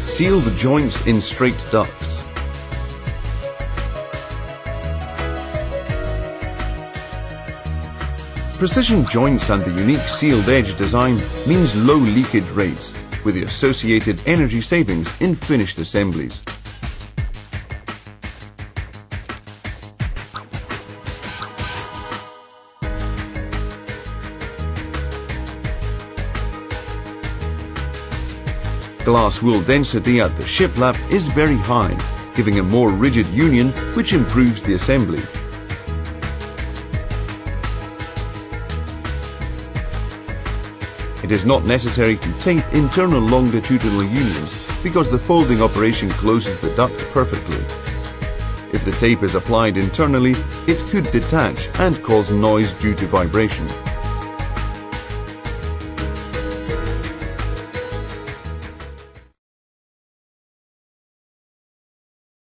Seal the joints in straight ducts. Precision joints and the unique sealed edge design means low leakage rates, with the associated energy savings in finished assemblies. Glass wool density at the shiplap is very high, giving a more rigid union which improves the assembly. It is not necessary to tape internal longitudinal unions because the folding operation closes the duct perfectly. If the tape is applied internally, it could detach and cause noise due to vibration.